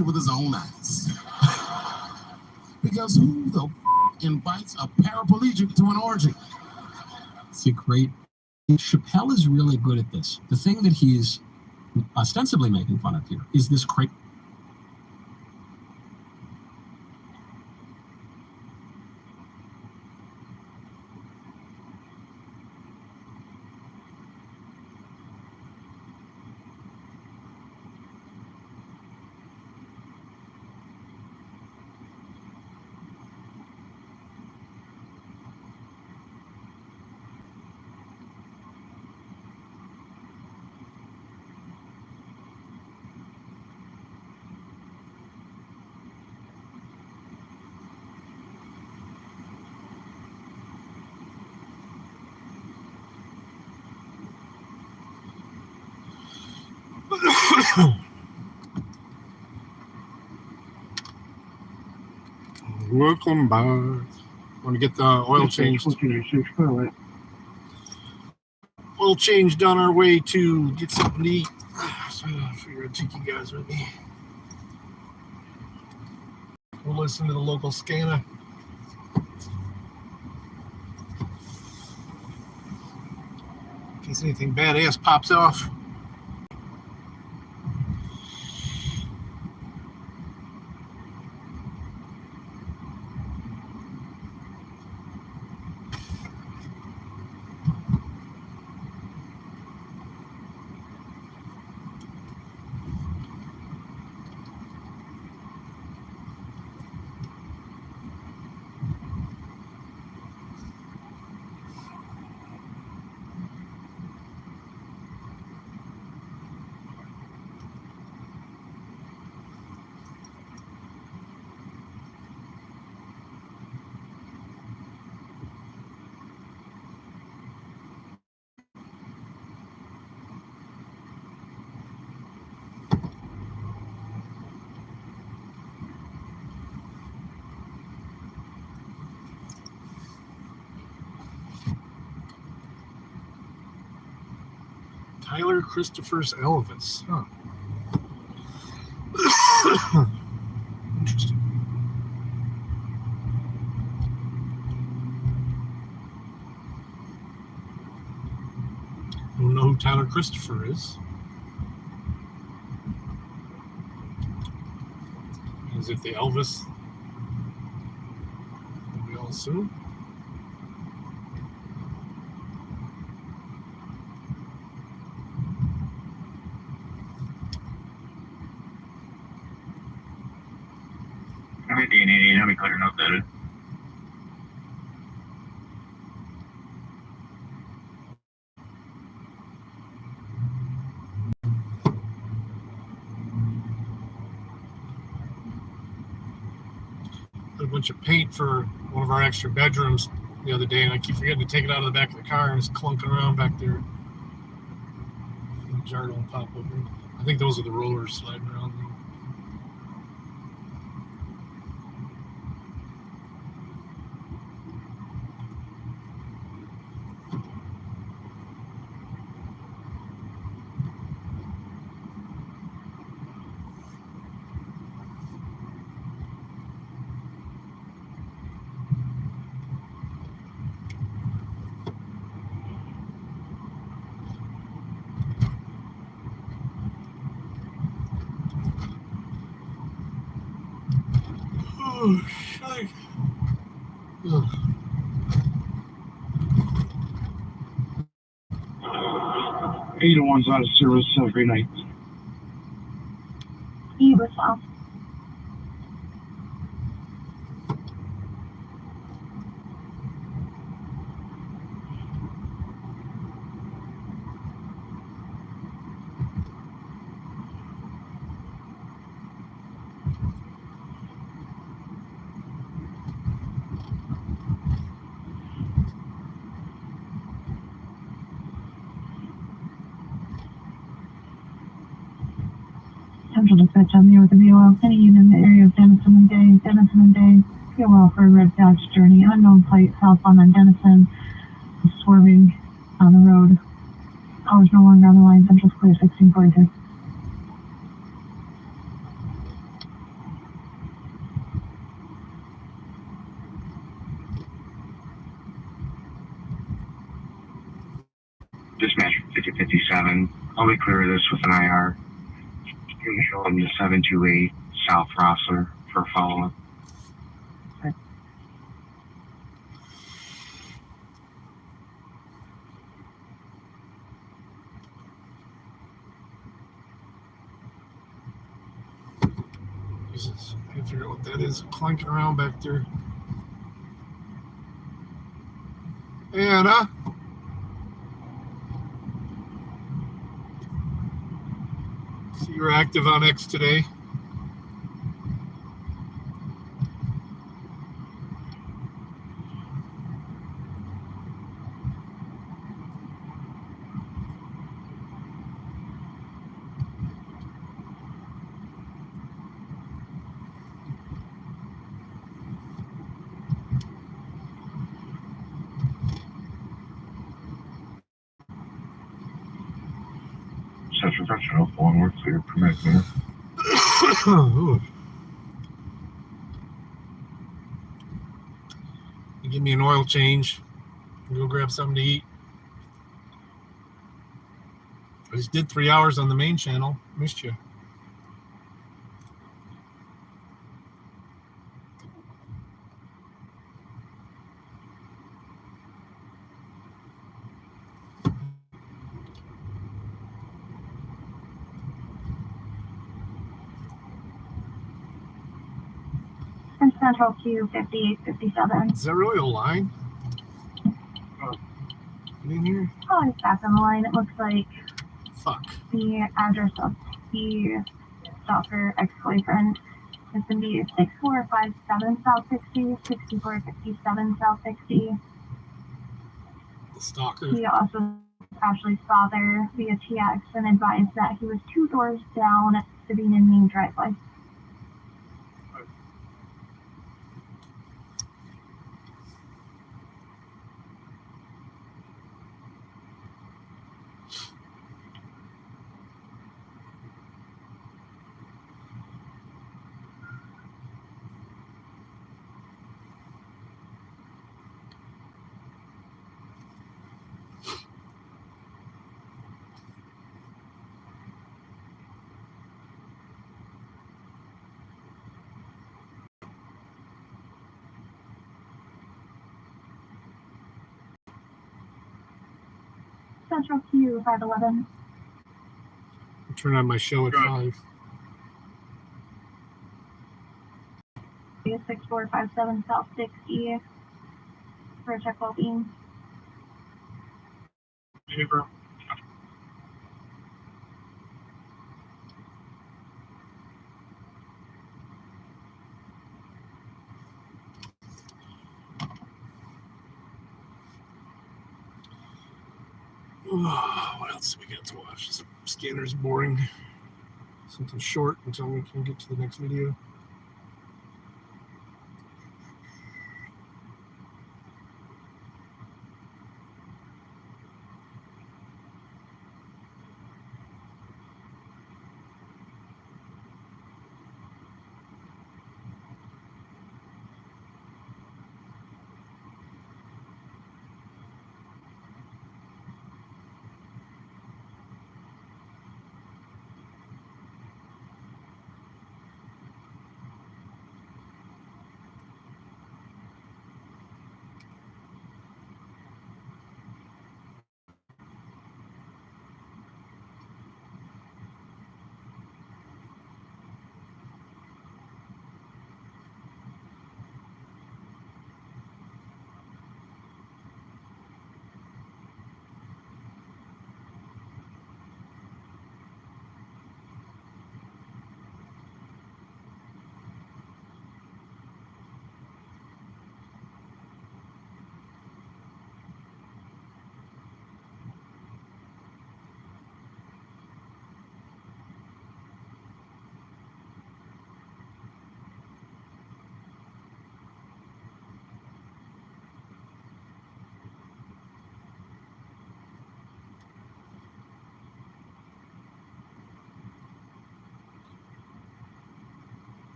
with his own eyes. Because who the invites a paraplegic to an orgy? It's a great... Chappelle is really good at this. The thing that he's ostensibly making fun of here is this crazy... Welcome back. Want to get the oil changed. Oil changed on our way to get something to eat. So I figured I'd take you guys with me. We'll listen to the local scanner. In case anything badass pops off. Tyler Christopher's Elvis. Huh. Interesting. I don't know who Tyler Christopher is. Is it the Elvis that we all assume? How many color note that is? A bunch of paint for one of our extra bedrooms the other day, and I keep forgetting to take it out of the back of the car, and it's clunking around back there. The jar don't pop open. I think those are the rollers sliding around. Oh, shit. Ugh. 801's out of service. Have a great night. You as well. Central Dispatch, I'm here with the BOL. Any unit in the area of Denison and Day. BOL for a red Dodge Journey, unknown plate, southbound on Denison, swerving on the road. Callers no longer on the line. Central's clear, 1642. 7. I'll be clear of this with an IR. You can show them the 728 South Rossler for follow-up. Jesus, I can't figure out what that is clanking around back there. Anna? See you're active on X today. Central Professional, one word for your permit, man. You give me an oil change. Go grab something to eat. I just did 3 hours on the main channel. Missed you. And Central Q 5857. Is that really a line? Get in here? Oh, it's back on the line. It looks like Fuck. the address of the stalker ex-boyfriend is going to be 6457 South 60, 6457 South 60. The stalker. He also Ashley's father via TX and advised that he was 2 doors down at Sabine and Main driveway. Central Q 511. I'll turn on my show at 5. 6457 South 60 for a check well-being. Super. What else do we got to watch? This scanner's boring. Something short until we can get to the next video.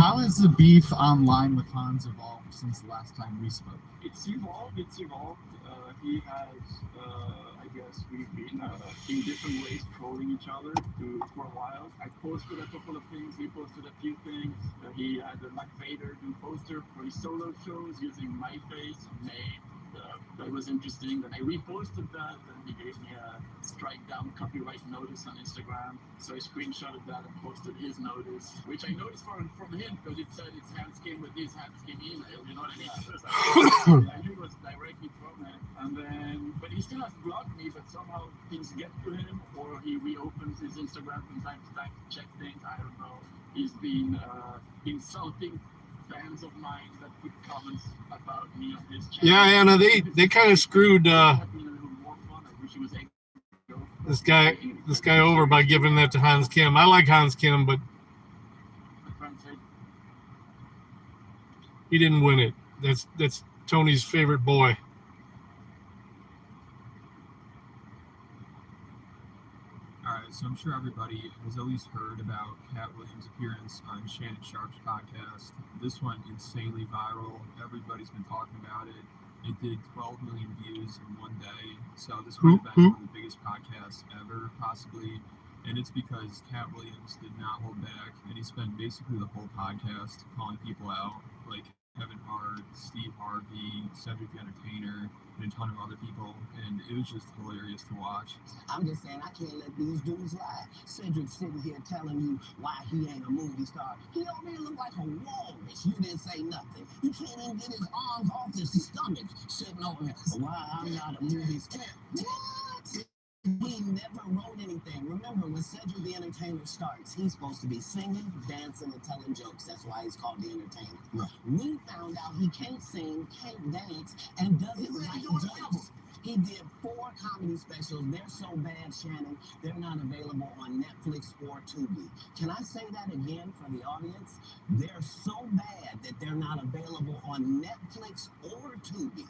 how has the beef online with Hans evolved since the last time we spoke? It's evolved. He has, I guess, we've been in different ways trolling each other for a while. I posted a couple of things. He posted a few things. He had a Mac Vader do poster for his solo shows using my face and name. That was interesting. Then I reposted that, and he gave me a strike down copyright notice on Instagram. So I screenshotted that and posted his notice, which I noticed from him because it said it's Handskin with his Handskin email. You know what I mean? So I knew it was directly from him. And then, but he still has blocked me. But somehow things get to him, or he reopens his Instagram from time to time to check things. I don't know. He's been insulting fans of mine that put comments about me on his channel. Yeah, Anna, they kind of screwed this guy over by giving that to Hans Kim. I like Hans Kim, but he didn't win it. That's Tony's favorite boy. All right, so I'm sure everybody has at least heard about Cat Williams' appearance on Shannon Sharp's podcast. This went insanely viral. Everybody's been talking about it. It did 12 million views in one day. So this might have been one of the biggest podcasts ever, possibly. And it's because Cat Williams did not hold back. And he spent basically the whole podcast calling people out, like Kevin Hart, Steve Harvey, Cedric the Entertainer, and a ton of other people, and it was just hilarious to watch. I'm just saying, I can't let these dudes lie. Cedric's sitting here telling you why he ain't a movie star. He don't really look like a walrus. You didn't say nothing. He can't even get his arms off his stomach sitting over here. Why I'm not a movie star. What? He never wrote anything. Remember, when Cedric the Entertainer starts, he's supposed to be singing, dancing, and telling jokes. That's why he's called the Entertainer. Right. We found out he can't sing, can't dance, and doesn't write jokes. He did 4 comedy specials. They're so bad, Shannon, they're not available on Netflix or Tubi. Can I say that again for the audience? They're so bad that they're not available on Netflix or Tubi.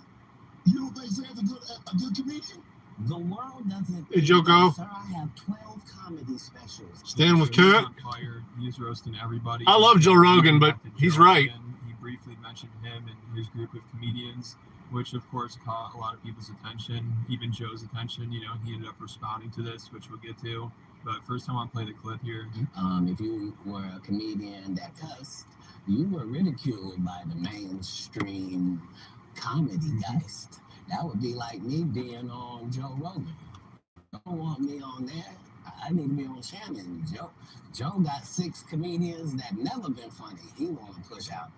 You don't think Sam's a good comedian? The world doesn't. Hey, Joko. Sir, I have 12 comedy specials. Stand with Kurt. He's roasting everybody. I love Joe Rogan, but he's right. He briefly mentioned him and his group of comedians, which of course caught a lot of people's attention, even Joe's attention. You know, he ended up responding to this, which we'll get to. But first, I want to play the clip here. If you were a comedian that cussed, you were ridiculed by the mainstream comedy geist. That would be like me being on Joe Rogan. Don't want me on there. I need to be on Shannon. Joe got 6 comedians that never been funny. He want to push out.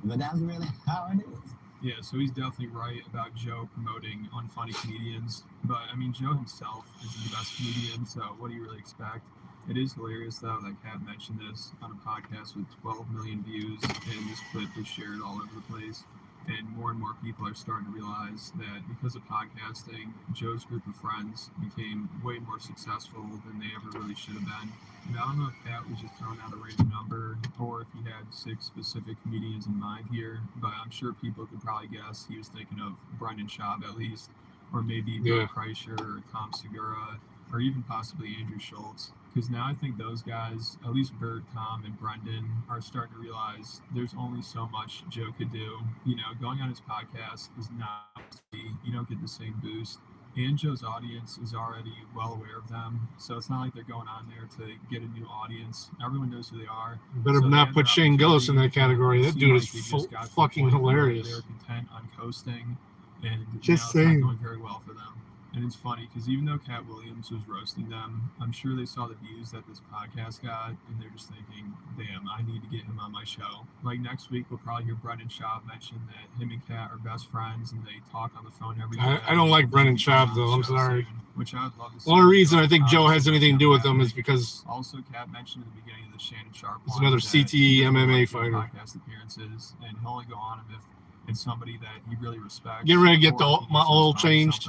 But that's really how it is. Yeah, so he's definitely right about Joe promoting unfunny comedians. But, I mean, Joe himself isn't the best comedian, so what do you really expect? It is hilarious, though, that Kat mentioned this on a podcast with 12 million views, and this clip is shared all over the place. And more people are starting to realize that because of podcasting, Joe's group of friends became way more successful than they ever really should have been. And I don't know if Kat was just throwing out a random number or if he had 6 specific comedians in mind here, but I'm sure people could probably guess he was thinking of Brendan Schaub at least, or maybe Bill Kreischer or Tom Segura, or even possibly Andrew Schultz. Because now I think those guys, at least Bert, Tom, and Brendan, are starting to realize there's only so much Joe could do. You know, going on his podcast is not, you don't get the same boost. And Joe's audience is already well aware of them. So it's not like they're going on there to get a new audience. Everyone knows who they are. Better not put Shane Gillis in that category. That dude is fucking hilarious. They're content on coasting, and just it's saying. not going very well for them. And it's funny because even though Cat Williams was roasting them, I'm sure they saw the views that this podcast got, and they're just thinking, damn, I need to get him on my show. Like next week, we'll probably hear Brendan Schaub mention that him and Cat are best friends, and they talk on the phone every day. I don't like Brendan Schaub, though. I'm sorry. Which I would love to see. The only reason I think Joe has anything to do with them is because also Cat mentioned at the beginning of the Shannon Sharp he's another CTE MMA fighter. Podcast appearances, and he'll only go on him if it's somebody that he really respects. Get ready to get my oil changed.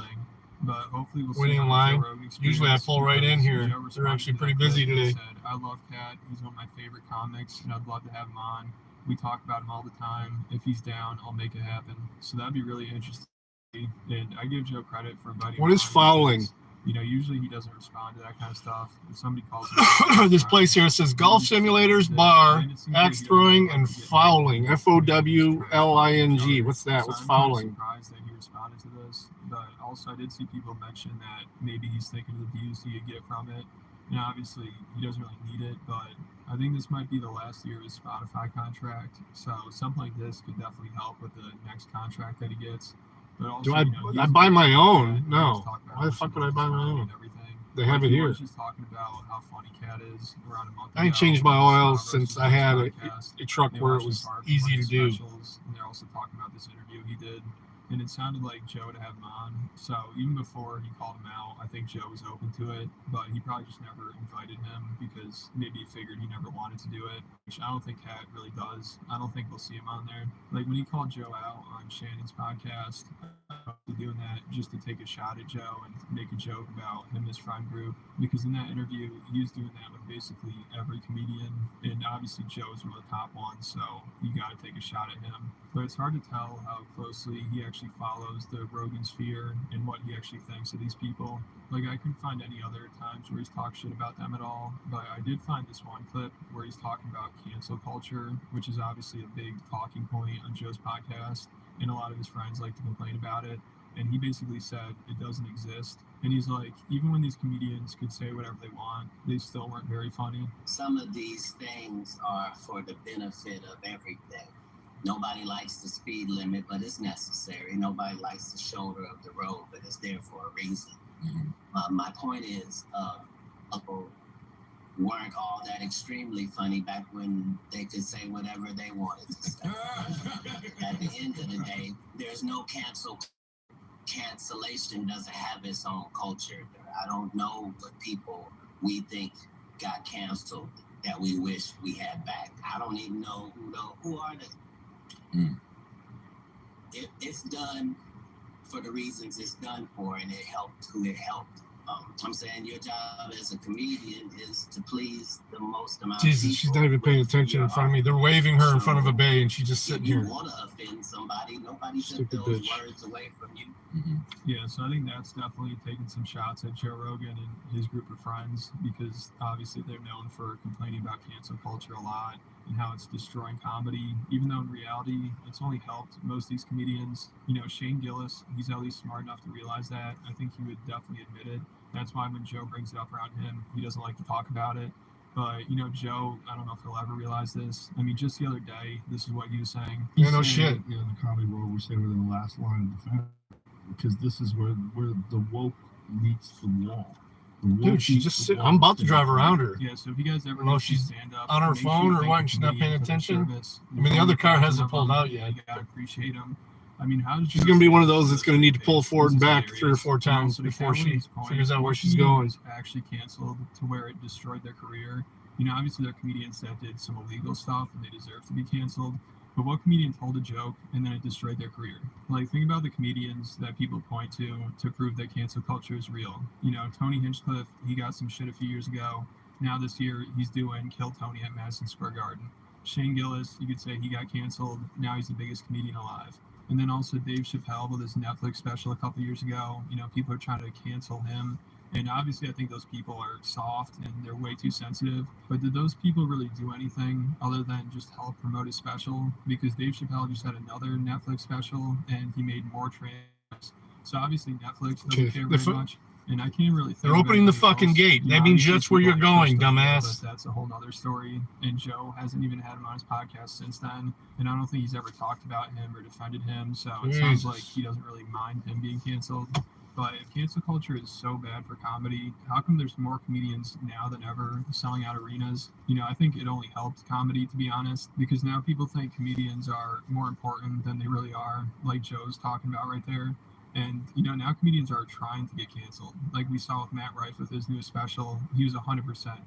But hopefully we'll waiting in line. Usually I pull right in here. They're actually pretty busy today. I love Cat. He's one of my favorite comics, and I'd love to have him on. We talk about him all the time. If he's down, I'll make it happen. So that'd be really interesting. And I give Joe credit for inviting him. What is fouling? Usually he doesn't respond to that kind of stuff. If somebody calls him This place here says golf simulators, bar, axe throwing, and fouling. Fowling. What's that? What's fouling? I'm surprised that he responded to this, but also I did see people mention that maybe he's thinking of the views he could get from it. Obviously he doesn't really need it, but I think this might be the last year of his Spotify contract, so something like this could definitely help with the next contract that he gets. But also, Do I buy my own? No. Why the fuck would I buy my own? They have it here. Just talking about how funny Cat is around a month I ain't ago. changed my oils since I had Podcast. a truck They where it watched was his bar for easy Funny to do. Specials, and they're also talking about this interview he did. And it sounded like Joe to have him on. So even before he called him out, I think Joe was open to it, but he probably just never invited him because maybe he figured he never wanted to do it, which I don't think Cat really does. I don't think we'll see him on there. Like when he called Joe out on Shannon's podcast, doing that just to take a shot at Joe and make a joke about him and his friend group, because in that interview he was doing that with basically every comedian, and obviously Joe is one of the top ones, so you got to take a shot at him. But it's hard to tell how closely he actually follows the Rogan sphere and what he actually thinks of these people. Like I couldn't find any other times where he's talked shit about them at all, but I did find this one clip where he's talking about cancel culture, which is obviously a big talking point on Joe's podcast, and a lot of his friends like to complain about it. And he basically said it doesn't exist. And he's like, even when these comedians could say whatever they want, they still weren't very funny. Some of these things are for the benefit of everything. Nobody likes the speed limit, but it's necessary. Nobody likes the shoulder of the road, but it's there for a reason. My point is, people weren't all that extremely funny back when they could say whatever they wanted to say. At the end of the day, there's no cancellation doesn't have its own culture. I don't know what people we think got canceled that we wish we had back. I don't even know who are they. It's done for the reasons it's done for, and it helped who it helped. I'm saying your job as a comedian is to please the most amount of Jesus, people. she's not even paying attention in front of me. They're waving her in front of a bay, and she's just sitting If you here. want to offend somebody, nobody took Stupid those bitch. words away from you. Yeah, so I think that's definitely taking some shots at Joe Rogan and his group of friends, because obviously they're known for complaining about cancel culture a lot and how it's destroying comedy, even though in reality it's only helped most of these comedians. Shane Gillis, he's at least smart enough to realize that. I think he would definitely admit it. That's why when Joe brings it up around him, he doesn't like to talk about it. But, Joe, I don't know if he'll ever realize this. I mean, just the other day, this is what he was saying. Yeah, no shit. In the comedy world, we say we're the last line of defense because this is where the woke meets the wall. Dude, she's just sitting. I'm about to drive around her. Yeah, so if you guys ever know know if she's stand up on her make sure phone you or thank what, the and she's not paying comedian for their attention. service. I mean, the other car hasn't pulled out You yet. gotta appreciate them. I mean, how does She's going to be one of those that's going to need to pull forward and back 3 or 4 times before she figures out where she's going. Actually canceled to where it destroyed their career. Obviously there are comedians that did some illegal stuff and they deserve to be canceled. But what comedian told a joke and then it destroyed their career? Like, think about the comedians that people point to prove that cancel culture is real. Tony Hinchcliffe, he got some shit a few years ago. Now this year he's doing Kill Tony at Madison Square Garden. Shane Gillis, you could say he got canceled. Now he's the biggest comedian alive. And then also Dave Chappelle with his Netflix special a couple years ago. People are trying to cancel him. And obviously I think those people are soft and they're way too sensitive. But did those people really do anything other than just help promote his special? Because Dave Chappelle just had another Netflix special and he made more trans. So obviously Netflix doesn't care very much. And I can't really think They're opening the fucking else. gate. That means that's where you're going, But dumbass. that's a whole nother story. And Joe hasn't even had him on his podcast since then. And I don't think he's ever talked about him or defended him. So it sounds like he doesn't really mind him being canceled. But if cancel culture is so bad for comedy, how come there's more comedians now than ever selling out arenas? I think it only helped comedy, to be honest, because now people think comedians are more important than they really are, like Joe's talking about right there. And, now comedians are trying to get canceled. Like we saw with Matt Rife with his new special, he was 100%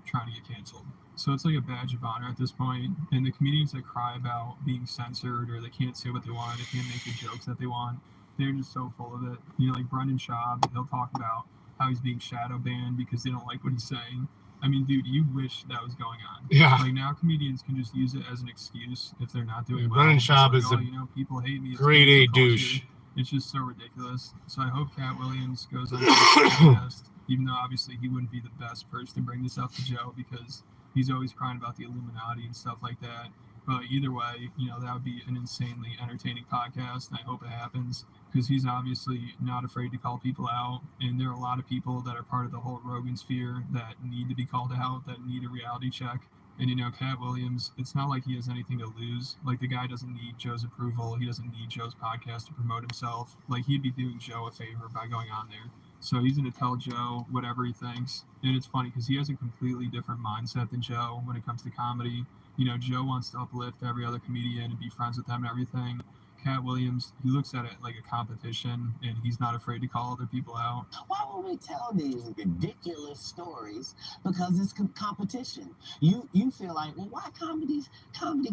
trying to get canceled. So it's like a badge of honor at this point. And the comedians that cry about being censored or they can't say what they want, they can't make the jokes that they want, they're just so full of it. Like Brendan Schaub, he'll talk about how he's being shadow banned because they don't like what he's saying. I mean, dude, you wish that was going on. Yeah. Like now comedians can just use it as an excuse if they're not doing well. Brendan It's Schaub like, is people hate me. It's grade A cancel culture. douche. It's just so ridiculous. So I hope Cat Williams goes on the podcast even though obviously he wouldn't be the best person to bring this up to Joe because he's always crying about the Illuminati and stuff like that. But either way, that would be an insanely entertaining podcast, and I hope it happens because he's obviously not afraid to call people out. And there are a lot of people that are part of the whole Rogan sphere that need to be called out, that need a reality check. And, Cat Williams, it's not like he has anything to lose. Like, the guy doesn't need Joe's approval. He doesn't need Joe's podcast to promote himself. Like, he'd be doing Joe a favor by going on there. So he's going to tell Joe whatever he thinks. And it's funny because he has a completely different mindset than Joe when it comes to comedy. Joe wants to uplift every other comedian and be friends with them and everything. Cat Williams, he looks at it like a competition, and he's not afraid to call other people out. Why would we tell these ridiculous stories? Because it's competition. You feel like, well, why comedy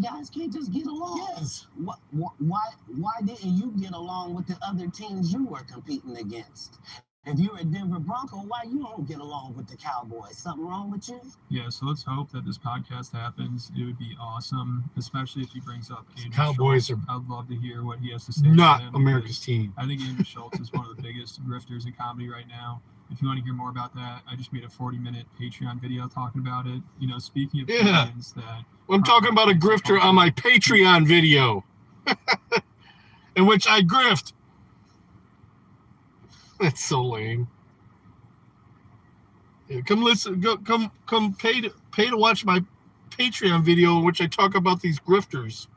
guys can't just get along? Yes. Why didn't you get along with the other teams you were competing against? If you're a Denver Bronco, why you don't get along with the Cowboys? Something wrong with you? Yeah, so let's hope that this podcast happens. It would be awesome, especially if he brings up Andrew Cowboys Schultz. I'd love to hear what he has to say. Not America's team. I think Andrew Schultz is one of the biggest grifters in comedy right now. If you want to hear more about that, I just made a 40-minute Patreon video talking about it. Speaking of comedians that... I'm talking about a grifter on my Patreon video in which I grift. That's so lame. Yeah, come listen. Come pay to watch my Patreon video in which I talk about these grifters.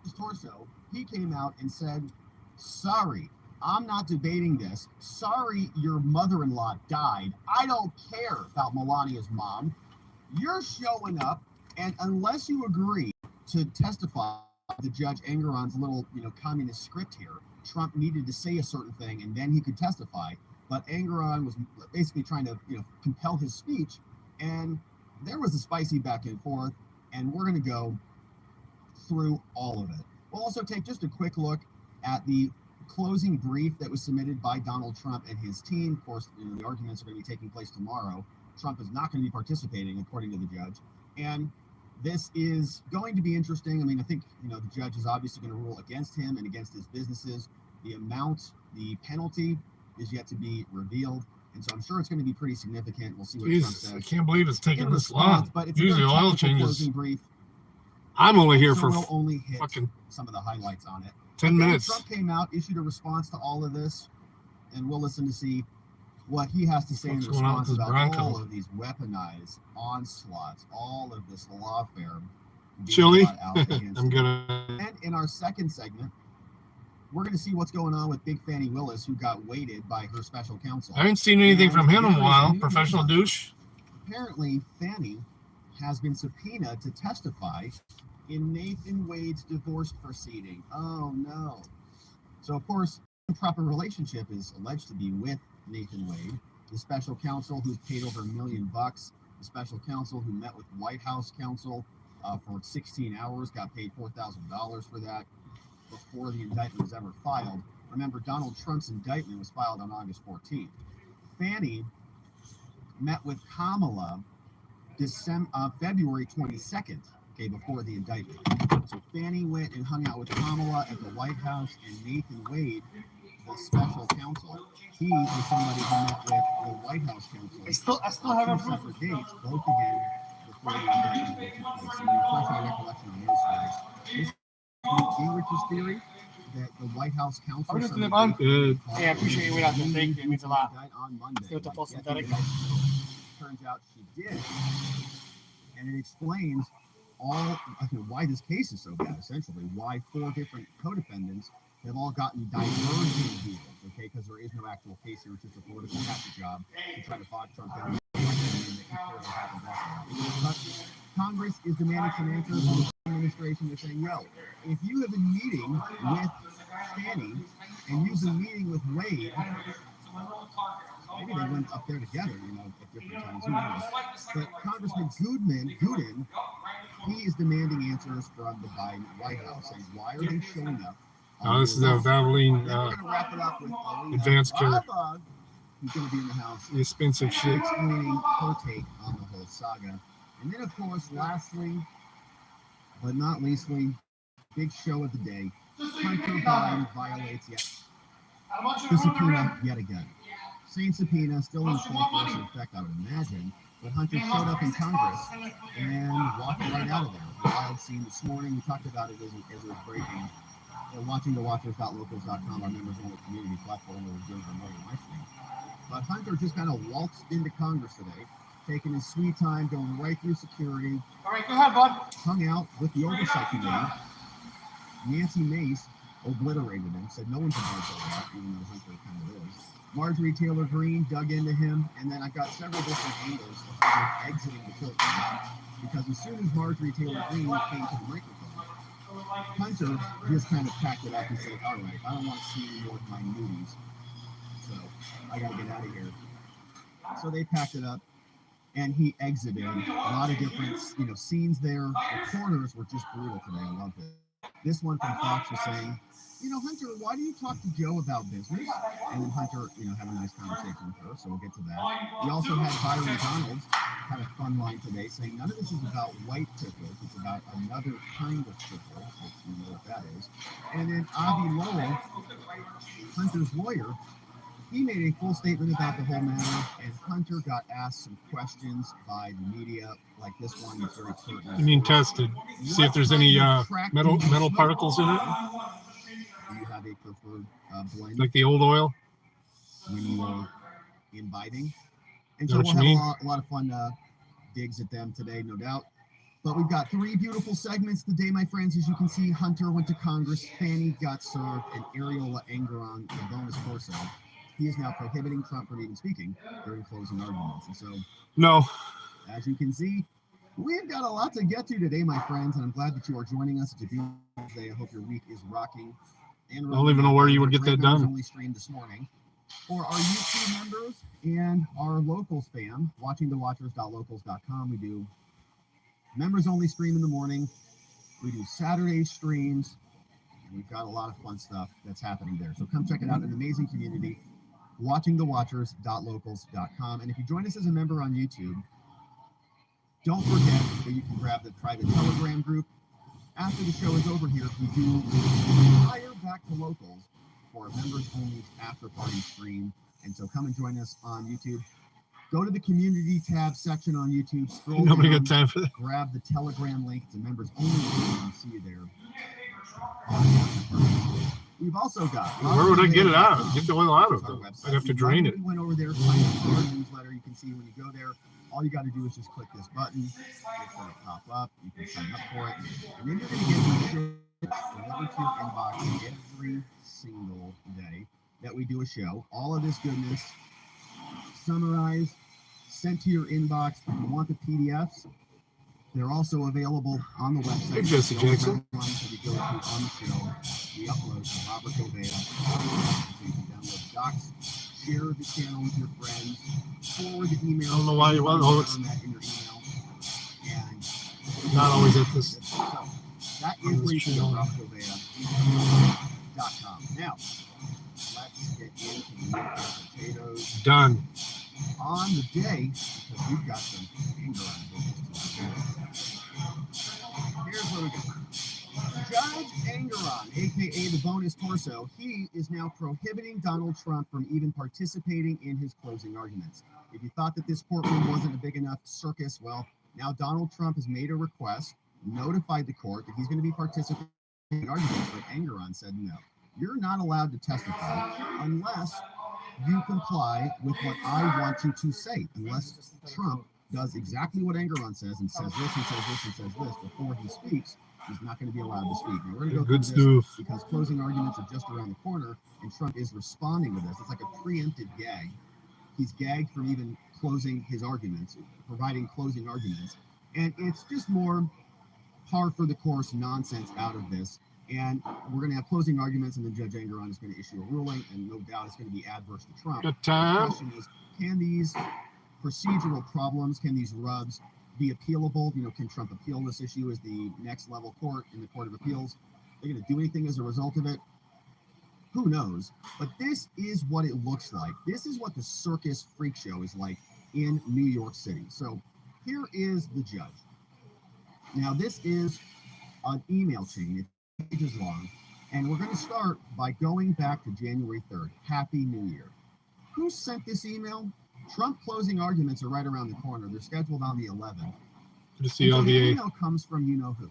His torso, he came out and said, "Sorry, I'm not debating this. Sorry, your mother-in-law died. I don't care about Melania's mom. You're showing up, and unless you agree to testify." The Judge Engeron's little, communist script here. Trump needed to say a certain thing, and then he could testify. But Engeron was basically trying to, compel his speech, and there was a spicy back and forth. And we're going to go through all of it. We'll also take just a quick look at the closing brief that was submitted by Donald Trump and his team. Of course, the arguments are going to be taking place tomorrow. Trump is not going to be participating, according to the judge, and this is going to be interesting. I mean, I think, the judge is obviously going to rule against him and against his businesses. The amount, the penalty is yet to be revealed. And so I'm sure it's going to be pretty significant. We'll see what Trump says. I can't believe it's taking this long. But it's usually oil changes. Brief. I'm only here for we'll only hit fucking some of the highlights on it. 10 minutes. Trump came out, issued a response to all of this, and we'll listen to see what he has to say in response about all of these weaponized onslaughts, all of this lawfare. Chili? I'm gonna. And in our second segment, we're going to see what's going on with Big Fannie Willis, who got weighted by her special counsel. I haven't seen anything from him in a while. Professional douche. Apparently, Fannie has been subpoenaed to testify in Nathan Wade's divorce proceeding. Oh, no. So, of course, the proper relationship is alleged to be with Nathan Wade, the special counsel who's paid over $1 million, the special counsel who met with White House counsel for 16 hours, got paid $4,000 for that before the indictment was ever filed. Remember, Donald Trump's indictment was filed on August 14th. Fannie met with Kamala February 22nd, before the indictment. So Fannie went and hung out with Kamala at the White House, and Nathan Wade, the special counsel, he was somebody who met with the White House counsel. I still have separate dates, both again before the indictment took place. So you refresh my recollection on those stories. This is Gingrich's theory that the White House counsel. Good. Hey, I appreciate you without the thank you. It means a lot. On Monday. Turns out she did, and it explains why this case is so bad. Essentially, why 4 different co-defendants have all gotten diverging deals, because there is no actual case here. It's just a political hatchet job to try to fog Trump down. Congress is demanding some answers from the administration. They're saying, if you have been meeting with Fannie and you've been meeting with Wade, maybe they went up there together, at different times. Who knows? But Congressman Gooden, he is demanding answers from the Biden White House. And why are they showing up? This is a Valvoline wrap it up with advanced care. Who's going to be in the house? Expensive shit. Explaining her take on the whole saga. And then, of course, lastly, but not leastly, big show of the day. Hunter Biden violates yet the subpoena yet again. Same subpoena, still in full force and effect, I would imagine. But Hunter showed up in Congress and walked right out of there. It was a wild scene this morning. We talked about it as it was breaking. Watching the watchers.locals.com, our members only community platform, where we're doing our morning live stream. But Hunter just kind of waltzed into Congress today, taking his sweet time, going right through security. All right, go ahead, bud. Hung out with the oversight committee. Nancy Mace obliterated him, said no one's above that, even though Hunter kind of is. Marjorie Taylor Greene dug into him, and then I got several different angles of Hunter exiting the courtroom. Because as soon as Marjorie Taylor Greene came to the microphone, Hunter just kind of packed it up and said, all right, I don't want to see any more of my nudies, so I got to get out of here. So they packed it up, and he exited. A lot of different, scenes there. Reporters were just brutal today. I loved it. This one from Fox was saying, Hunter, why do you talk to Joe about business? And then Hunter, had a nice conversation with her, so we'll get to that. We also had Byron Donalds had a fun line today saying none of this is about white privilege, it's about another kind of privilege, which you know what that is. And then Avi Lowell, Hunter's lawyer, he made a full statement about the whole matter, and Hunter got asked some questions by the media, like this one was very pertinent. You mean tested? See if there's any metal particles in it? Do you have a preferred blend? Like the old oil? When you are imbibing? And Know so what we'll you have a lot of fun digs at them today, no doubt. But we've got 3 beautiful segments today, my friends. As you can see, Hunter went to Congress, Fanny got served, and Ariola Engeron, the bonus torso. He is now prohibiting Trump from even speaking during closing arguments. And so, No. as you can see, we've got a lot to get to today, my friends, and I'm glad that you are joining us. It's a beautiful day. I hope your week is rocking. And I don't even know where you would get that done. Only stream this morning. For our YouTube members and our locals fam, watching thewatchers.locals.com, we do members only stream in the morning. We do Saturday streams, and we've got a lot of fun stuff that's happening there. So come check it out. An amazing community. Watchingthewatchers.locals.com. And if you join us as a member on YouTube, don't forget that you can grab the private Telegram group. After the show is over here, we do hire back to locals for a members only after party stream. And so come and join us on YouTube. Go to the community tab section on YouTube. Scroll Nobody down, got time for that. grab the Telegram link. It's a members only link. You see you there. We've also got. Where would I get it out of? Get the oil out of Our it. website. I'd have to drain it. We went over there, signed up for our newsletter. You can see when you go there, all you got to do is just click this button. It's going to pop up. You can sign up for it. And then you're going to get these shows delivered to your inbox every single day that we do a show. All of this goodness summarized, sent to your inbox. If you want the PDFs, they're also available on the website. Hey, Jesse Jackson. That we go through on the show. We upload to Robert Gouveia. So you can download the docs, share the channel with your friends, forward the email. I don't know why you want to hold it. In your email. And Not always at this. so that is where you can go, RobertGouveia.com. Now, let's get into the meat and potatoes. Done. On the day, because we've got some anger on business to do. Here's what we got. Judge Engeron, aka the bonus torso, he is now prohibiting Donald Trump from even participating in his closing arguments. If you thought that this courtroom wasn't a big enough circus, well, now Donald Trump has made a request, notified the court that he's going to be participating in arguments, but Engeron said no. You're not allowed to testify unless you comply with what I want you to say, unless Trump does exactly what Engeron says and says this and says this and says this before he speaks. He's not going to be allowed to speak. Now, we're going to go Good through this stuff. because closing arguments are just around the corner, and Trump is responding to this. It's like a preemptive gag. He's gagged from even closing his arguments, providing closing arguments, and it's just more par for the course nonsense out of this. And we're going to have closing arguments, and then Judge Engeron is going to issue a ruling, and no doubt it's going to be adverse to Trump. Got The time? question is, can these procedural problems, can these rubs be appealable? Can Trump appeal this issue as the next level court in the Court of Appeals? They're going to do anything as a result of it? Who knows? But this is what it looks like. This is what the circus freak show is like in New York City. So here is the judge. Now, this is an email chain. It's pages long. And we're going to start by going back to January 3rd. Happy New Year. Who sent this email? Trump closing arguments are right around the corner. They're scheduled on the 11th. To So the CLVA. email comes from you know who?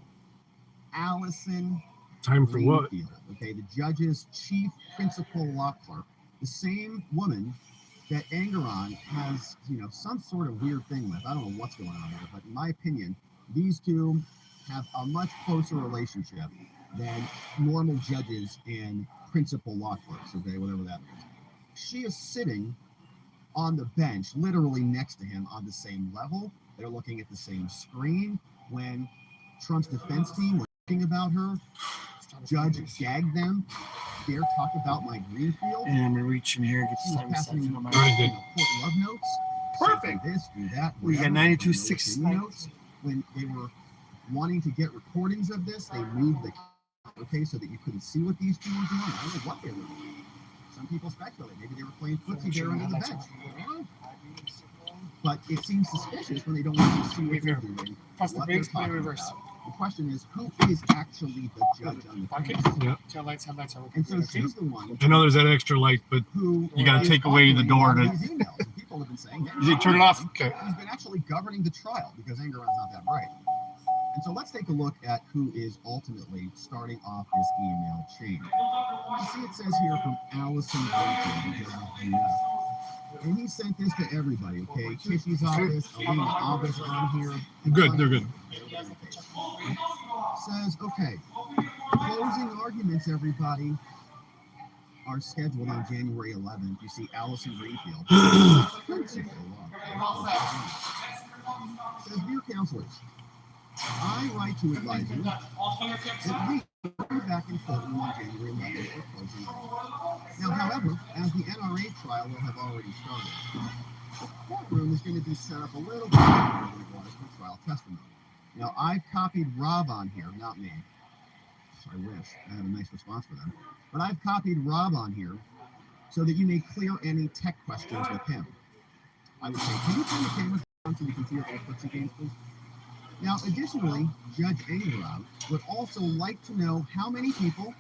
Allison Time for what? Greenfield, okay, the judge's chief principal law clerk, the same woman that Engeron has, some sort of weird thing with. I don't know what's going on there, but in my opinion, these two have a much closer relationship than normal judges and principal law clerks, okay, whatever that means. She is sitting on the bench, literally next to him on the same level. They're looking at the same screen. When Trump's defense team was talking about her, judge gagged them. Dare talk about my Greenfield. And I'm gonna reach in here and get She the was time set passing for my court love notes. Perfect. Say this, do that. We got whatever. 92.6 notes. When they were wanting to get recordings of this, they moved the so that you couldn't see what these two were doing. I don't know what they were doing. Some people speculate maybe they were playing footsie there under the bench. But it seems suspicious when they don't want you to see what they're doing. Press the what brakes, they're play talking reverse. about. The question is, who is actually the judge on the Okay. case? Yeah. Tail lights, headlights are working. And so she's the one I know there's that extra light, but who You gotta is take away the authoring door all to- these emails. And people have been saying, yeah, you turn it off. Okay. he's been actually governing the trial because Engeron's not that bright. And so let's take a look at who is ultimately starting off this email chain. You see it says here from Allison Greenfield, and he sent this to everybody, okay? Tishy's office, Alina Abbas on here. Good, they're good. Says, okay, closing arguments, everybody, are scheduled on January 11th. You see Allison Greenfield. Says, dear counselors, I write to advise you that we will be back in Fulton on January 11th for closing arguments. Now, however, as the NRA trial will have already started, the courtroom is going to be set up a little bit differently than it was for trial testimony. Now, I've copied Rob on here, not me. I wish I had a nice response for them. But I've copied Rob on here so that you may clear any tech questions with him. I would say, can you turn the cameras on so we can see your little footsie games, please? Now, additionally, Judge Engeron would also like to know how many people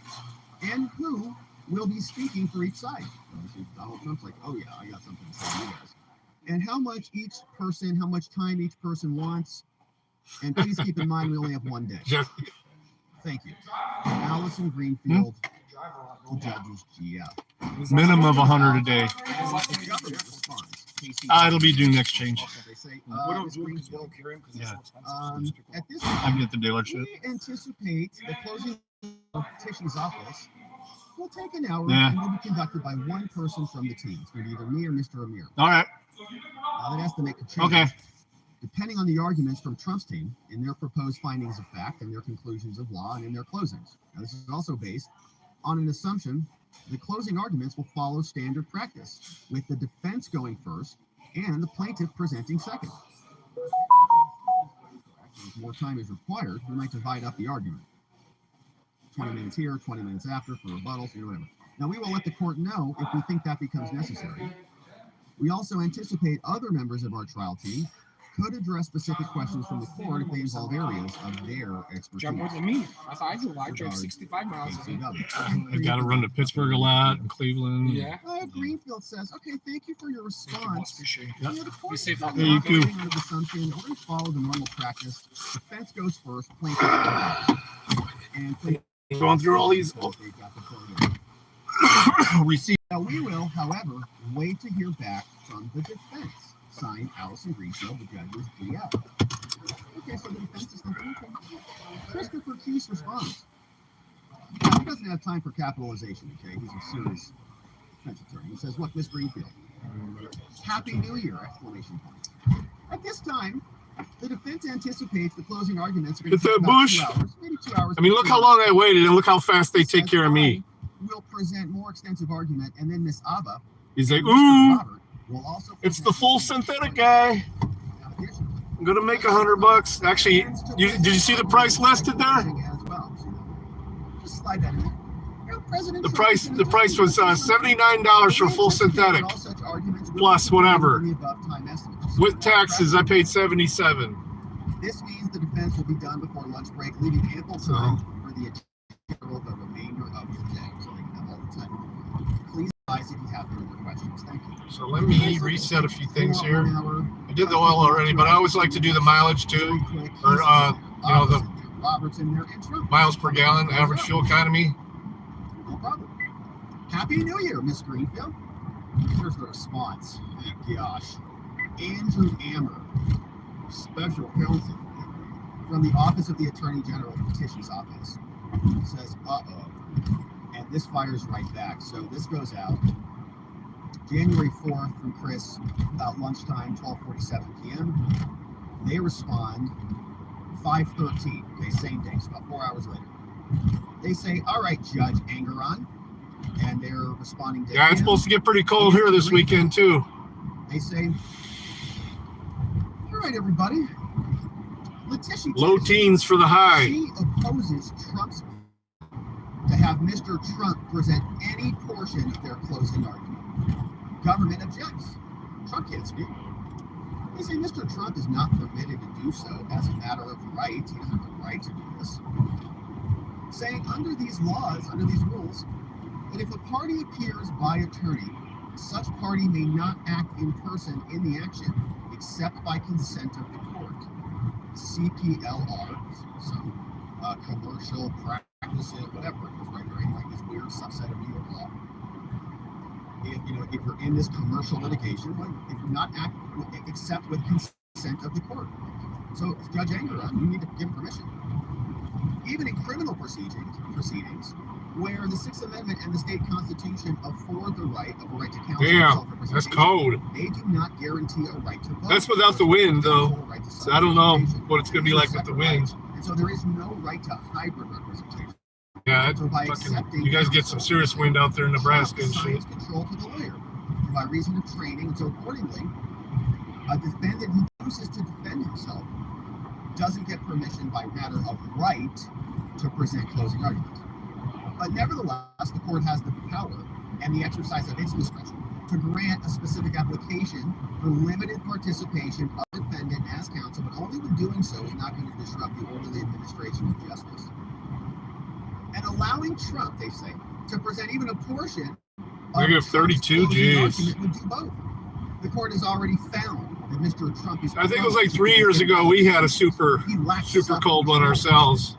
and who will be speaking for each side. Obviously, Donald Trump's like, oh yeah, I got something to say to you guys. And how much how much time each person wants. And please keep in mind, we only have one day. Thank you. Allison Greenfield, the judge's GF. Minimum of 100 a day. The government responds. It'll be due next change. They say, What Ms. Greenfield, Yeah. at this I can point, get the dealership. we anticipate the closing of Tishy's office will take an hour Yeah. and will be conducted by one person from the team. It's going to be either me or Mr. Amir. All right. Now that has to make a change. Okay. Depending on the arguments from Trump's team in their proposed findings of fact and their conclusions of law and in their closings. Now, this is also based on an assumption the closing arguments will follow standard practice, with the defense going first and the plaintiff presenting second. If more time is required, we might divide up the argument. 20 minutes here, 20 minutes after for rebuttals, whatever. Now, we will let the court know if we think that becomes necessary. We also anticipate other members of our trial team could address specific questions from the court if they involve areas of their expertise. Jump more than me. I thought I drove. I drove 65 miles a day. KCW. I got to run to Pittsburgh a lot and Cleveland. Yeah. Greenfield says, okay, thank you for your response. Appreciate it. Yep. You know, the court Be safe is out there. You too. operating under the assumption we're going to follow the normal practice. Defense goes first, plaintiff goes last. And plaintiff Going through all these receipts. Now, we will, however, wait to hear back from the defense. Signed, Allison Greenfield, the judge's GF. Okay, so the defense is thinking, okay. Christopher Keese responds. Now, he doesn't have time for capitalization, okay? He's a serious defense attorney. He says, look, Miss Greenfield, Happy New Year, exclamation point. At this time, the defense anticipates the closing arguments are going It's to take that about Bush. 2 hours, maybe 2 hours. I mean, look how long I waited and look how fast they take care of me. We'll present more extensive argument, and then Miss Abba He's like, and Mr. ooh, Robert will also it's the present full synthetic guy. Now, additionally, I'm going to make $100. Actually, did you see the price listed there? as well. So, just slide that in there. You know, President The Trump price was $79 for full synthetic. all such arguments will plus be whatever. the above time estimates. With taxes, I paid $77. This means the defense will be done before lunch break, leaving ample time for the General the remainder of your day, so they can have all the time. Please advise if you have further questions. Thank you. So let me reset a few things here. I did the oil already, but I always like to do the mileage too, or the Robert's in there and Trump. miles per gallon, average fuel economy. No problem. Happy New Year, Miss Greenfield. Here's the response. Thank gosh. Andrew Ammer, special counsel from the Office of the Attorney General from Tish's office, says, uh-oh. And this fires right back. So this goes out January 4th from Chris about lunchtime, 12:47 p.m. They respond 5:13. Okay, same day, so about 4 hours later. They say, all right, Judge Angeron. And they're responding to Yeah, it's supposed to get pretty cold here this weekend too. They say, all right, everybody. Letitia Low teens for the high. She opposes Trump's to have Mr. Trump present any portion of their closing argument. Government objects. Trump can't speak. They say Mr. Trump is not permitted to do so as a matter of right. He doesn't have a right to do this. Saying under these laws, under these rules, that if a party appears by attorney, such party may not act in person in the action except by consent of the court. CPLR, some commercial practices, whatever it is, right? They're in like this weird subset of New York law. If you're in this commercial litigation, if you're not act except with consent of the court. So Judge Angeron, you need to give permission. Even in criminal proceedings, where the Sixth Amendment and the state constitution afford the right of a right to counsel. Damn, that's code. They do not guarantee a right to vote. That's without the wind, though. So I don't know what it's going to be like with the wind. And so there is no right to hybrid representation. Yeah, So by fucking, you guys get some serious wind out there in Nebraska and shit. Control to the lawyer by reason of training, and so accordingly, a defendant who chooses to defend himself doesn't get permission by matter of right to present closing arguments. But nevertheless, the court has the power and the exercise of its discretion to grant a specific application for limited participation of the defendant as counsel, but only when doing so is not going to disrupt the orderly administration of justice. And allowing Trump, they say, to present even a portion of Negative 32, geez. argument would do both. The court has already found that Mr. Trump is. I think it was like 3 years ago we had a super cold one ourselves.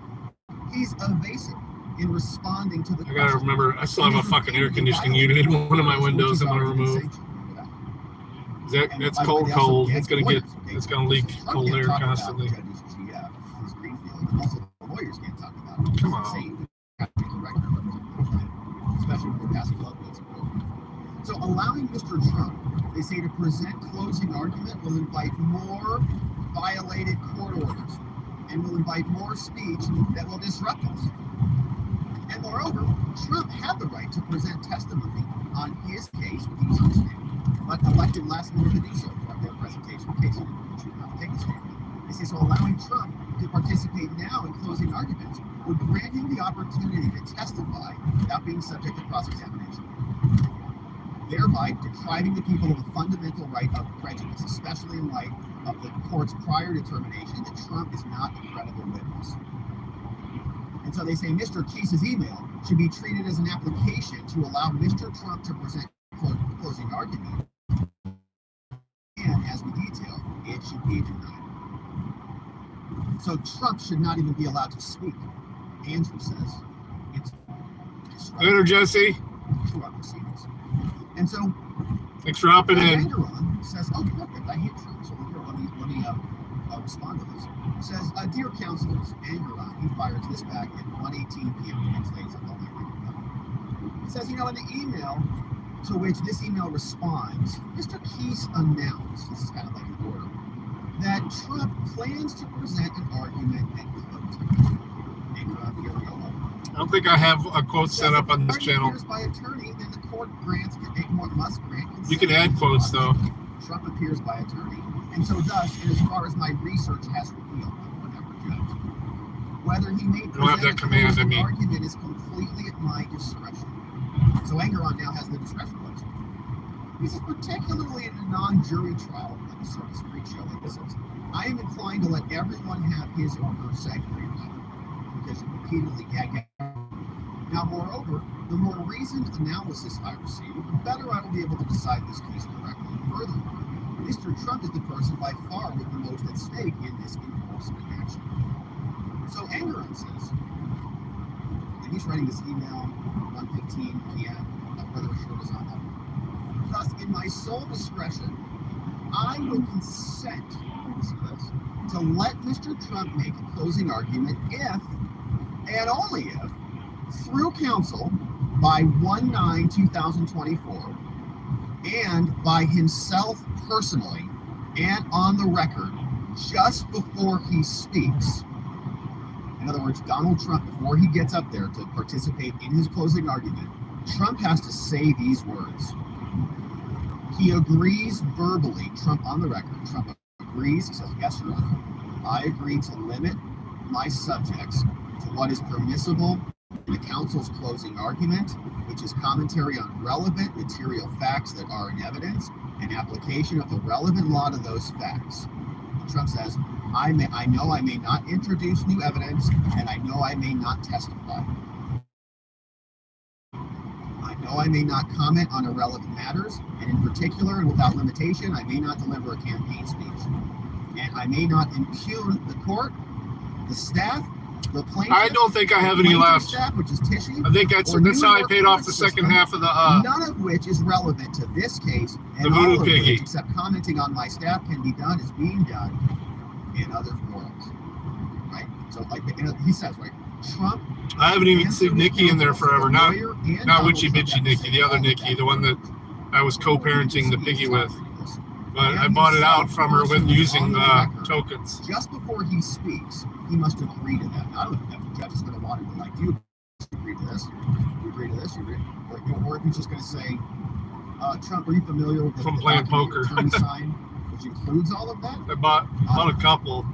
He's evasive in responding to the. I gotta remember, I still have a fucking air conditioning unit in one of my windows I'm gonna remove. That's cold. It's gonna leak cold air constantly. Also, the lawyers can't talk about it. Come on. Especially for passing law bills. So allowing Mr. Trump, they say, to present closing argument will invite more violated court orders and will invite more speech that will disrupt us. And moreover, Trump had the right to present testimony on his case when he was on the stand, but elected last minute to do so for their presentation of case. He didn't choose not to take the stand. They say, so allowing Trump to participate now in closing arguments would grant him the opportunity to testify without being subject to cross-examination, thereby depriving the people of a fundamental right of prejudice, especially in light of the court's prior determination that Trump is not a credible witness. And so they say Mr. Case's email should be treated as an application to allow Mr. Trump to present closing argument, and as we detail, it should be denied. So Trump should not even be allowed to speak. Andrew says it's Later, Jesse. to our proceedings. And so Thanks for hopping in. Angeron says, oh, perfect, I hate Trump. So here, let me respond to this. It says, dear counselors, Angeron, he fires this back at 1:18 p.m. the next day. He's like, oh, my. It says, in the email to which this email responds, Mr. Keese announced, this is kind of like an order, that Trump plans to present an argument at closing. Angeron, here we go. I don't think I have a quote set up on this channel. By attorney, then the court must grant consent. You can add quotes though. Trump appears by attorney, and so thus, and as far as my research has revealed, whatever judge, whether he may present an argument is completely at my discretion. So Angeron now has the discretion. This is particularly in a non-jury trial, like a circus freak show like this is. I am inclined to let everyone have his or her say because you repeatedly gag Now, moreover, the more reasoned analysis I receive, the better I will be able to decide this case correctly. Furthermore, Mr. Trump is the person by far with the most at stake in this enforcement action. So Engeron says, and he's writing this email 1:15 p.m. Whether his shirt is on that. Thus, in my sole discretion, I will consent to let Mr. Trump make a closing argument if, and only if, through counsel by 1/9/2024 and by himself personally and on the record just before he speaks. In other words, Donald Trump, before he gets up there to participate in his closing argument, Trump has to say these words. He agrees verbally, Trump on the record, Trump agrees, he says, yes, Your Honor, I agree to limit my subjects to what is permissible in the counsel's closing argument, which is commentary on relevant material facts that are in evidence and application of the relevant law to those facts. And Trump says, I know I may not introduce new evidence, and I know I may not testify. I know I may not comment on irrelevant matters, and in particular and without limitation, I may not deliver a campaign speech. And I may not impugn the court, the staff, the plaintiff. I don't think I have any left. Staff, which is Tishy, I think that's how I paid off the second half of the. None of which is relevant to this case, and the voodoo all of piggy. which, except commenting on my staff, can be done, is being done in other forums. Right? So, like he says, right? Trump. I haven't even seen Nikki in there forever. Not Witchy Bitchy Nikki, the other Nikki, the one that I was co-parenting the piggy with. But I bought it out from her with using tokens. Just before he speaks, he must agree to that. Now, I don't think that the judge is going to want him to, like, do you agree to this? You agree to this? You agree? Or if he's just going to say, Trump, are you familiar with the playing poker sign, which includes all of that? I bought a couple.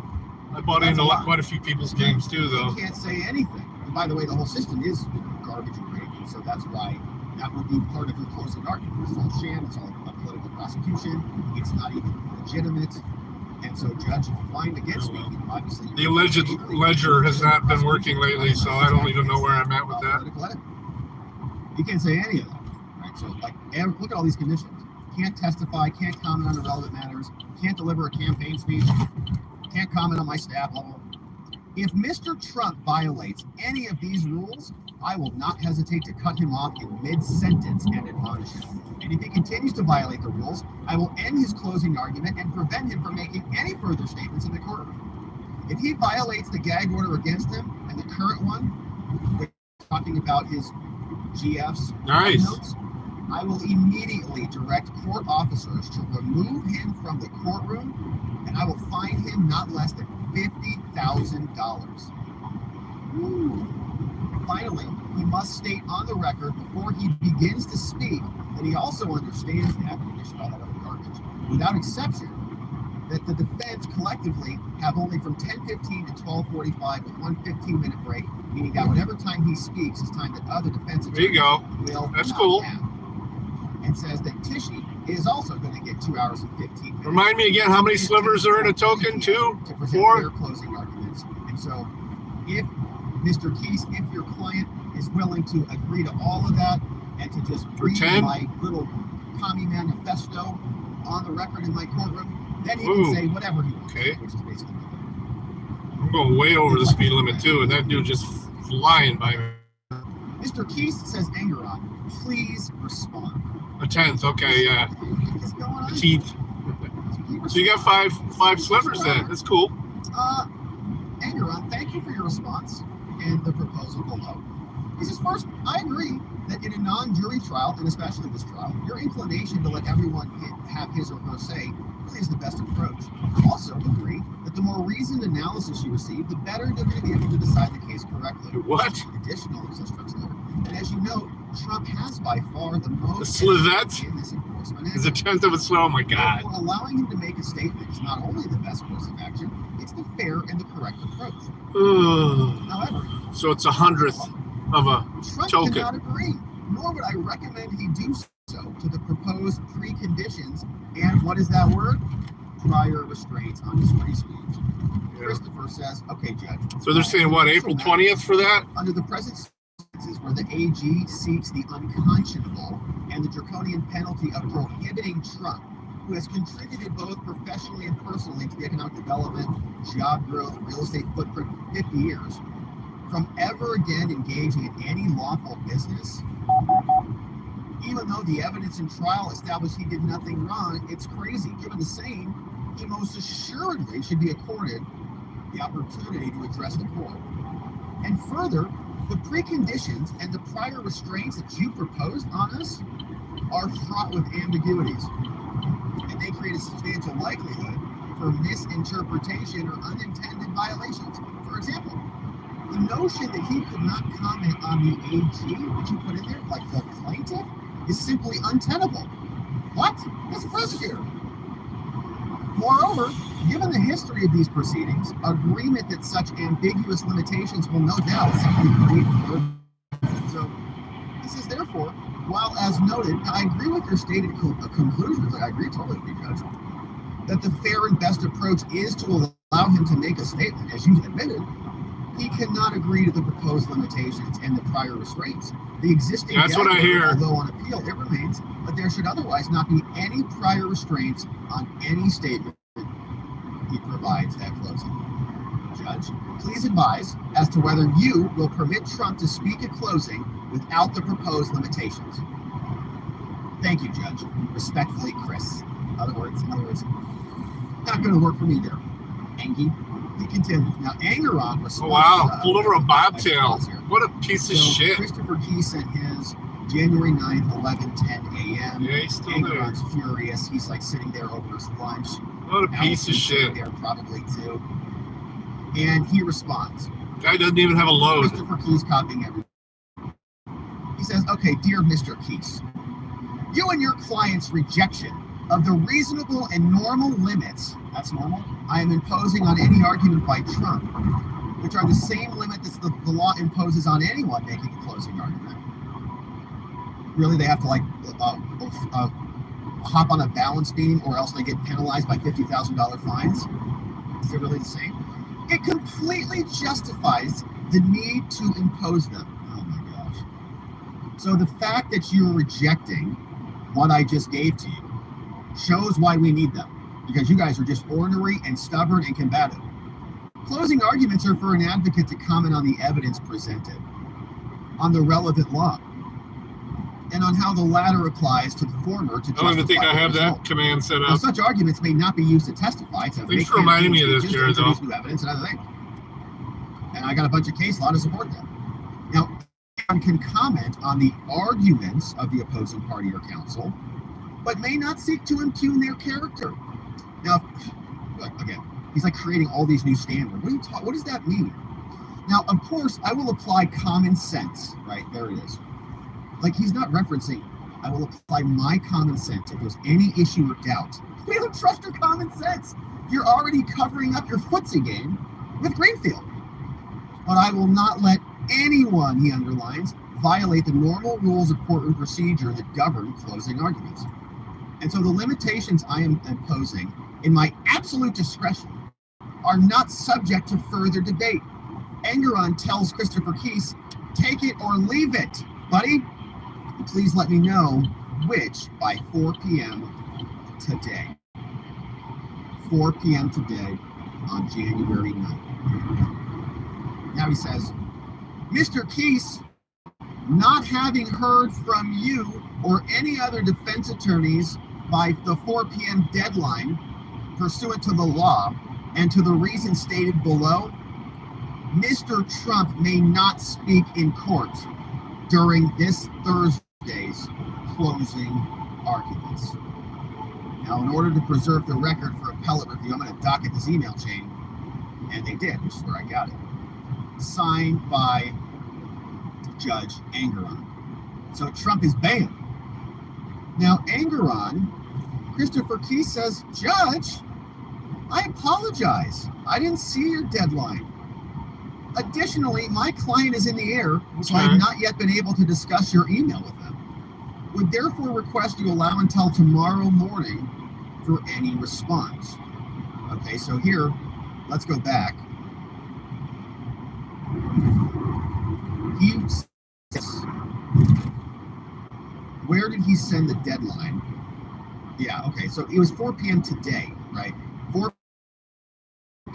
I bought into quite a few people's games too, though. He can't say anything. And by the way, the whole system is garbage and rigged, and so that's why that would be part of your closing argument. It's all sham. It's all a political prosecution. It's not even legitimate. And so, Judge, if you find against me, obviously the alleged ledger has not been working lately, so I don't even know where I'm at with that. You can't say any of that, right? So, like, look at all these conditions. Can't testify. Can't comment on irrelevant matters. Can't deliver a campaign speech. Can't comment on my staff level. If Mr. Trump violates any of these rules, I will not hesitate to cut him off in mid-sentence and admonish him. And if he continues to violate the rules, I will end his closing argument and prevent him from making any further statements in the courtroom. If he violates the gag order against him and the current one, talking about his GF's notes, I will immediately direct court officers to remove him from the courtroom, and I will fine him not less than $50,000. Finally, he must state on the record before he begins to speak that he also understands the application of all that other garbage, without exception, that the defense collectively have only from 10:15 to 12:45 with one 15-minute break, meaning that whatever time he speaks is time that other defense attorneys will That's not cool. have. And says that Tishy is also going to get 2 hours and 15 minutes. Remind me again, how many slivers are in a token? 2? To present 4? their closing arguments. And so, if Mr. Keese, if your client is willing to agree to all of that and to just read my little commie manifesto on the record in my courtroom, then he can say whatever he wants, which is basically nothing. I'm going way over the speed limit too, and that dude just flying by me. Mr. Keese says, Engeron, please respond. A 10th, okay, yeah. What's going on? 18th. So you got five slivers then. That's cool. Engeron, thank you for your response and the proposal below. He says, first, I agree that in a non-jury trial, and especially this trial, your inclination to let everyone have his or her say really is the best approach. I also agree that the more reasoned analysis you receive, the better you're going to be able to decide the case correctly. What? Additionally, says Trump's lawyer, and as you know, Trump has by far the most slivette in this enforcement. is a 10th of a slip. Oh my God. Therefore, allowing him to make a statement is not only the best course of action, it's the fair and the correct approach. However, so it's 100th of a Trump token. cannot agree, nor would I recommend he do so to the proposed preconditions and what is that word? Prior restraints on his free speech. Christopher says, okay, Judge. So they're saying what, April 20th for that? Under the present where the AG seeks the unconscionable and the draconian penalty of prohibiting Trump, who has contributed both professionally and personally to the economic development, job growth, real estate footprint for 50 years, from ever again engaging in any lawful business. Even though the evidence in trial established he did nothing wrong, it's crazy. Given the same, he most assuredly should be accorded the opportunity to address the court. And further, the preconditions and the prior restraints that you proposed on us are fraught with ambiguities, and they create a substantial likelihood for misinterpretation or unintended violations. For example, the notion that he could not comment on the AG, which you put in there, like the plaintiff, is simply untenable. What? As a prosecutor. Moreover, given the history of these proceedings, agreement that such ambiguous limitations will no doubt simply create further. So, he says, therefore, while as noted, I agree with your stated conclusions, I agree totally with you, Judge, that the fair and best approach is to allow him to make a statement, as you admitted, he cannot agree to the proposed limitations and the prior restraints. The existing That's what I hear. Although on appeal it remains, but there should otherwise not be any prior restraints on any statement he provides at closing. Judge, please advise as to whether you will permit Trump to speak at closing without the proposed limitations. Thank you, Judge. Respectfully, Chris. In other words, not going to work for me there. Angie. He continues. Now, Angeron responds. Oh, wow. Pulled over a bobtail. What a piece of shit. Christopher Key sent his January 9th, 11:10 a.m. Yeah, he's still Angeron's furious. He's like sitting there over his lunch. What a piece of shit. There probably too. And he responds. Guy doesn't even have a load. Christopher Key's copying everything. He says, okay, dear Mr. Keys, you and your client's rejection of the reasonable and normal limits, that's normal, I am imposing on any argument by Trump, which are the same limit that the law imposes on anyone making a closing argument. Really, they have to hop on a balance beam or else they get penalized by $50,000 fines? Is it really the same? It completely justifies the need to impose them. Oh my gosh. So the fact that you're rejecting what I just gave to you shows why we need them, because you guys are just ornery and stubborn and combative. Closing arguments are for an advocate to comment on the evidence presented, on the relevant law, and on how the latter applies to the former to justify. I don't even think I have that command set up. Now, such arguments may not be used to testify. Thanks for reminding me of this, Jared, though. New evidence and other things. And I got a bunch of case law to support that. Now, one can comment on the arguments of the opposing party or counsel, but may not seek to impugn their character. Now, again, he's like creating all these new standards. What does that mean? Now, of course, I will apply common sense, right? There it is. Like, he's not referencing, I will apply my common sense if there's any issue or doubt. We don't trust your common sense. You're already covering up your footsie game with Greenfield. But I will not let anyone, he underlines, violate the normal rules of courtroom procedure that govern closing arguments. And so the limitations I am imposing in my absolute discretion are not subject to further debate. Angeron tells Christopher Keys, take it or leave it, buddy. Please let me know which by 4 p.m. today. 4 p.m. today on January 9th. Now he says, Mr. Keys, not having heard from you or any other defense attorneys by the 4 p.m. deadline pursuant to the law and to the reasons stated below, Mr. Trump may not speak in court during this Thursday's closing arguments. Now, in order to preserve the record for appellate review, I'm going to docket this email chain, and they did, which is where I got it. Signed by Judge Angeron. So Trump is banned. Now, Angeron, Christopher Key says, Judge, I apologize. I didn't see your deadline. Additionally, my client is in the air, so I have not yet been able to discuss your email with them. Would therefore request you allow until tomorrow morning for any response. Okay, so here, let's go back. He where did he send the deadline? Yeah, okay, so it was 4 p.m. today, right? 4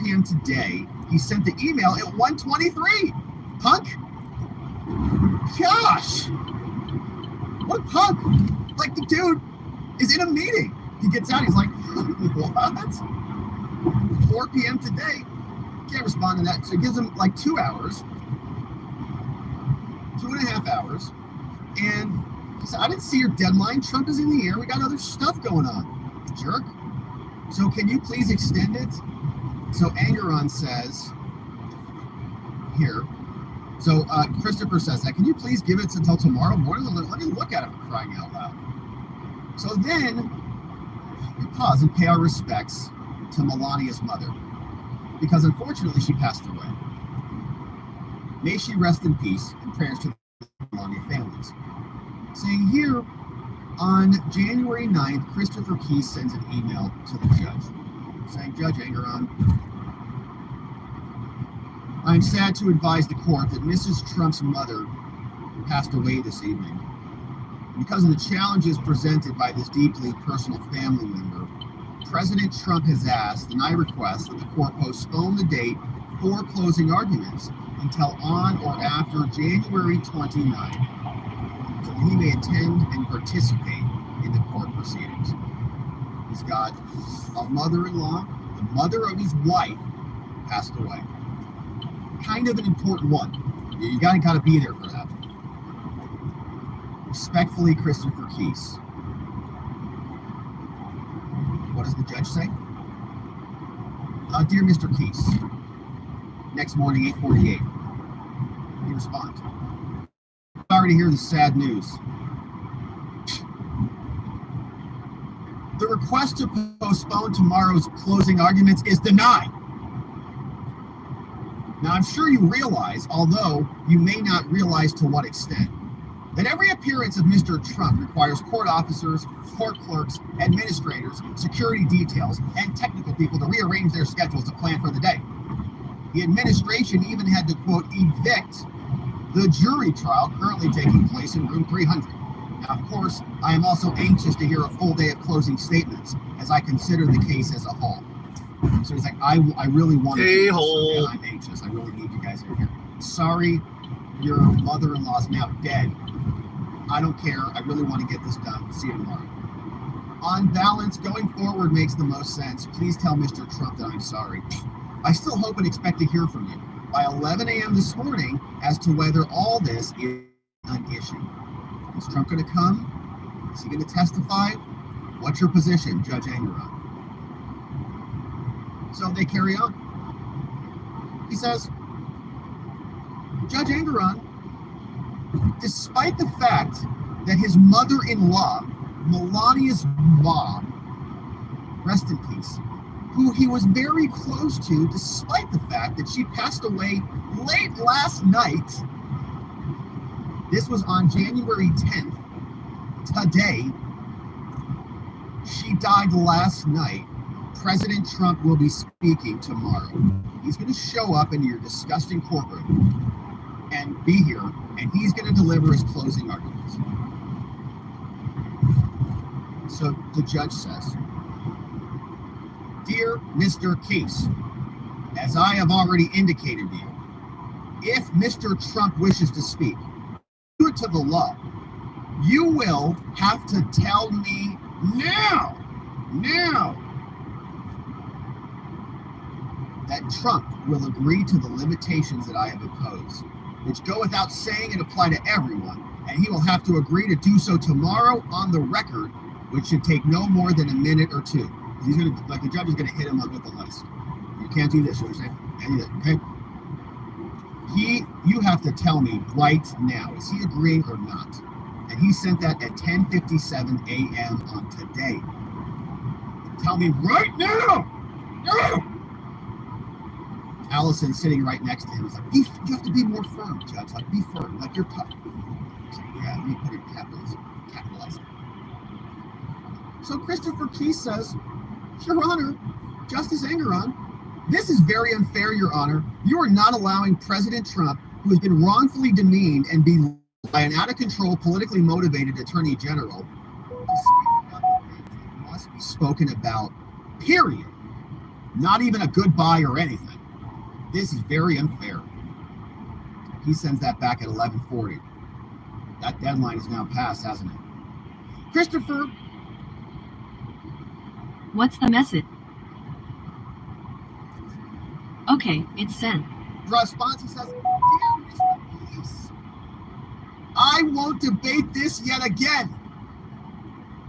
p.m. today, he sent the email at 1:23. Punk? Gosh! What a punk! Like, the dude is in a meeting. He gets out, he's like, what? 4 p.m. today? Can't respond to that. So it gives him like 2 hours, 2.5 hours. And he said, I didn't see your deadline. Trump is in the air. We got other stuff going on, jerk. So can you please extend it? So Angeron says here. So Christopher says that. Can you please give it until tomorrow morning? Let me look at it, for crying out loud. So then we pause and pay our respects to Melania's mother, because unfortunately she passed away. May she rest in peace, and prayers to the Melania families. Saying here, on January 9th, Christopher Key sends an email to the judge, saying, Judge Angeron, I'm sad to advise the court that Mrs. Trump's mother passed away this evening. Because of the challenges presented by this deeply personal family member, President Trump has asked, and I request, that the court postpone the date for closing arguments until on or after January 29th, so that he may attend and participate in the court proceedings. He's got a mother-in-law, the mother of his wife, passed away. Kind of an important one. You gotta be there for that. Respectfully, Christopher Keese. What does the judge say? Dear Mr. Keese, next morning, 8:48. He responds, sorry to hear the sad news. The request to postpone tomorrow's closing arguments is denied. Now, I'm sure you realize, although you may not realize to what extent, that every appearance of Mr. Trump requires court officers, court clerks, administrators, security details, and technical people to rearrange their schedules to plan for the day. The administration even had to, quote, evict the jury trial currently taking place in room 300. Now, of course, I am also anxious to hear a full day of closing statements as I consider the case as a whole. So he's like, I really want to do this, and I'm anxious. I really need you guys in here. Sorry, your mother-in-law's now dead. I don't care. I really want to get this done. See you tomorrow. On balance, going forward makes the most sense. Please tell Mr. Trump that I'm sorry. I still hope and expect to hear from you by 11 a.m. this morning as to whether all this is an issue. Is Trump going to come? Is he going to testify? What's your position, Judge Angeron? So they carry on. He says, Judge Angeron, despite the fact that his mother-in-law, Melania's mom, rest in peace, who he was very close to, despite the fact that she passed away late last night, this was on January 10th, today, she died last night. President Trump will be speaking tomorrow. He's going to show up in your disgusting courtroom and be here, and he's going to deliver his closing arguments. So the judge says, Dear Mr. Keese, as I have already indicated to you, if Mr. Trump wishes to speak, due to the law, you will have to tell me now, that Trump will agree to the limitations that I have imposed, which go without saying and apply to everyone, and he will have to agree to do so tomorrow on the record, which should take no more than a minute or two. He's gonna, like, the judge is gonna hit him up with a list. You can't do this, you understand? Okay? You have to tell me right now, is he agreeing or not? And he sent that at 10:57 a.m. on today. Tell me right now! No! Allison, sitting right next to him, is like, you have to be more firm, Judge. Like, be firm. Like, you're tough. He's like, yeah, let me put it capitalizing. So Christopher Keese says, Your Honor, Justice Angeron, this is very unfair, Your Honor. You are not allowing President Trump, who has been wrongfully demeaned and by an out-of-control, politically motivated attorney general to speak about the things that must be spoken about, period. Not even a goodbye or anything. This is very unfair. He sends that back at 11:40. That deadline is now passed, hasn't it? Christopher. What's the message? Okay, it's sent. Response, he says, "Dear Mr. Peace, I won't debate this yet again.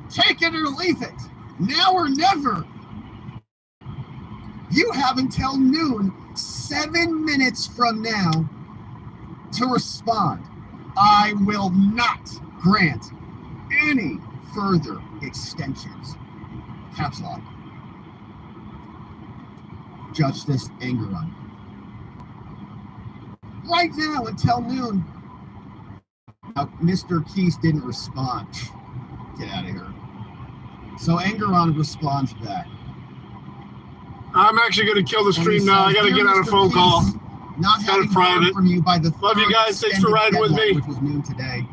Take it or leave it. Now or never. You have until noon, 7 minutes from now, to respond. I will not grant any further extensions." Caps lock. Justice Engeron. Right now until noon. Now, Mr. Keys didn't respond. Get out of here. So Engeron responds back. I'm actually going to kill the And he stream now. I says, got to "Dear get on a Mr. phone call. Keys, not Got having it private. heard from you by the Love you third guys. Thanks for extended riding with deadline, me. which was noon today.